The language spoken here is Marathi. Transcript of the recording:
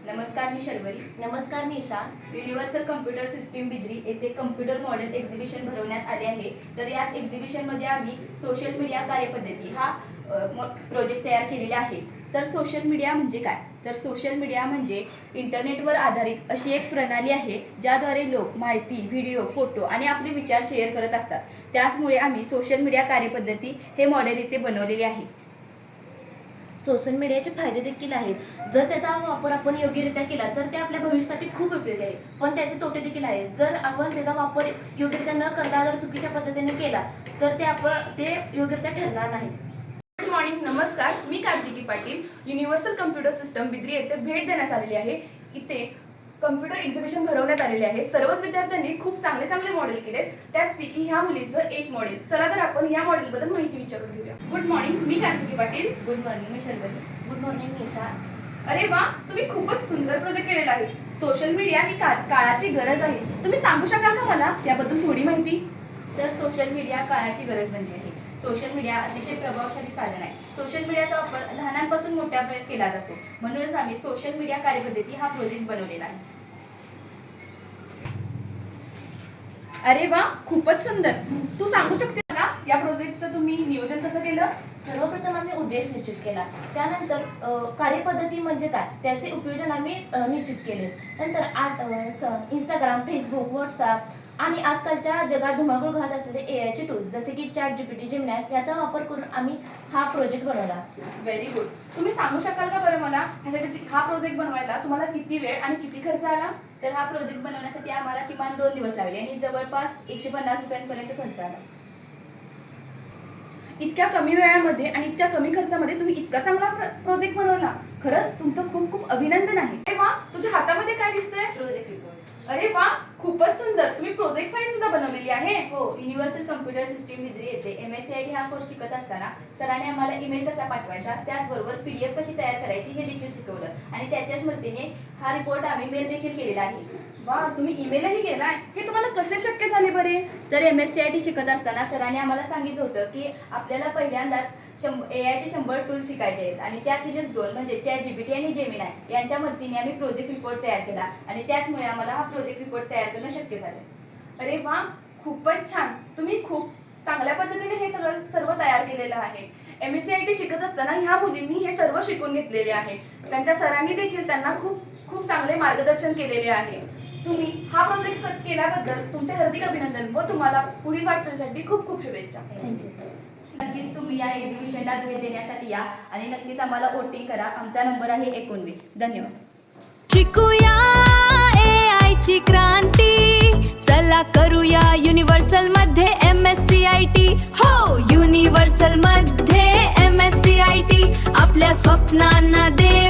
नमस्कार, मी शर्वरी. नमस्कार, मी Isha. Universal computer system Bidri येथे कम्प्युटर मॉडेल एक्झिबिशन भरवण्यात आले आहे. तर या एक्झिबिशनमध्ये आम्ही सोशल मीडिया कार्यपद्धती हा प्रोजेक्ट तयार केलेला आहे. तर सोशल मीडिया म्हणजे काय? तर सोशल मीडिया म्हणजे इंटरनेटवर आधारित अशी एक प्रणाली आहे ज्याद्वारे लोक माहिती, व्हिडिओ, फोटो आणि आपले विचार शेअर करत असतात. त्याचमुळे आम्ही सोशल मीडिया कार्यपद्धती हे मॉडेल इथे बनवलेले आहे. सोशल मीडियाचे फायदे देखील आहेत. जर त्याचा वापर आपण योग्यरित्या केला तर ते आपल्या भविष्यासाठी खूप उपयोगी आहे. पण त्याचे तोटे देखील आहेत. जर आपण त्याचा वापर योग्यरित्या न करता जर चुकीच्या पद्धतीने केला तर ते योग्यरित्या ठरणार नाही. गुड मॉर्निंग, नमस्कार. मी Kartiki Patil universal computer system Bidri येथे भेट देण्यास आलेली आहे. इथे कम्प्युटर एक्झिबिशन भरवण्यात आलेले आहे. सर्वच विद्यार्थ्यांनी खूप चांगले चांगले मॉडेल केलेत. त्याचपैकी ह्या मुलीचं एक मॉडेल. चला तर आपण या मॉडेलबद्दल माहिती विचारून घेऊया. गुड मॉर्निंग, मी कार्तिकी पाटील. गुड मॉर्निंग, मी शर्वरी. गुड मॉर्निंग, मी ईशा. अरे वा, तुम्ही खूपच सुंदर प्रोजेक्ट केलेला आहे. सोशल मीडिया ही काळाची गरज आहे. तुम्ही सांगू शकाल का मला याबद्दल थोडी माहिती? तर सोशल मीडिया काळाची गरज बनली आहे. सोशल मीडिया अतिशय प्रभावशाली साधन आहे. सोशल मीडियाचा वापर लहानांपासून मोठ्यापर्यंत केला जातो. म्हणूनच आम्ही सोशल मीडिया कार्यपद्धती हा प्रोजेक्ट बनवलेला आहे. अरे वा, खूपच सुंदर. तू सांगू शकते मला या प्रोजेक्टचं तुम्ही नियोजन कसं केलं? सर्वप्रथम आम्ही उद्देश निश्चित केला. त्यानंतर कार्यपद्धती म्हणजे काय त्याचे उपयोजन आम्ही निश्चित केले. नंतर इंस्टाग्राम, फेसबुक, व्हॉट्सअप आणि आजकालच्या जगात धुमाकूळ घालत असलेले एआयचे टूल्स जसे की ChatGPT, जेमिनी याचा वापर करून आम्ही हा प्रोजेक्ट बनवला. Very good. तुम्ही सांगू शकाल का बरं मला ह्यासाठी हा प्रोजेक्ट बनवायला तुम्हाला किती वेळ आणि किती खर्च आला? तर हा प्रोजेक्ट बनवण्यासाठी आम्हाला किमान 2 दिवस लागले आणि जवळपास 150 रुपयांपर्यंत खर्च आला. इतक्या कमी वेळामध्ये आणि इतक्या कमी खर्चामध्ये तुम्ही इतका चांगला प्रोजेक्ट बनवला. खरंच तुमचं खूप खूप अभिनंदन आहे. अरे वा, तुझ्या हातामध्ये काय दिसतंय? Project report. अरे वा, खूपच सुंदर. तुम्ही प्रोजेक्ट फाईल सुद्धा बनवलेली आहे. हो, युनिव्हर्सल कम्प्युटर सिस्टीम बिद्री येथे MSCIT हा कोर्स शिकत असताना सरांनी आम्हाला ईमेल कसा पाठवायचा, त्याचबरोबर PDF कशी तयार करायची हे देखील शिकवलं आणि त्याच्या स्मृतीने हा रिपोर्ट आम्ही मेल देखील केलेला आहे. वा, तुम्ही ईमेलही केलाय. हे तुम्हाला कसे शक्य झाले बरे? तर MSCIT शिकत असताना सरांनी आम्हाला सांगितलं होतं की आपल्याला पहिल्यांदाच AI चे 100 टूल्स शिकायचे आहेत आणि त्यातीलच 2 म्हणजे ChatGPT आणि जेमिनी यांच्या मदतीने आम्ही प्रोजेक्ट रिपोर्ट तयार केला आणि त्याचमुळे आम्हाला हा प्रोजेक्ट रिपोर्ट तयार करणं शक्य झालं. अरे वा, खूपच छान. तुम्ही खूप चांगल्या पद्धतीने हे सर्व तयार केलेलं आहे. MSCIT शिकत असताना ह्या मुलींनी हे सर्व शिकून घेतलेले आहे. त्यांच्या सरांनी देखील त्यांना खूप खूप चांगले मार्गदर्शन केलेले आहे. तुम्ही हा प्रोजेक्ट केल्याबद्दल तुमचे हार्दिक अभिनंदन व तुम्हाला पुढील वाटचालीसाठी खूप खूप शुभेच्छा. थँक्यू. नक्कीच तुम्ही या एक्झिबिशनला भेट देण्यासाठी या आणि नक्कीच आम्हाला वोटिंग करा. आमचा नंबर आहे 19. धन्यवाद. शिकूया AI ची क्रांती, चला करूया युनिव्हर्सल मध्ये MSCIT. हो, युनिव्हर्सल मध्ये MSCIT आपल्या स्वप्नांना दे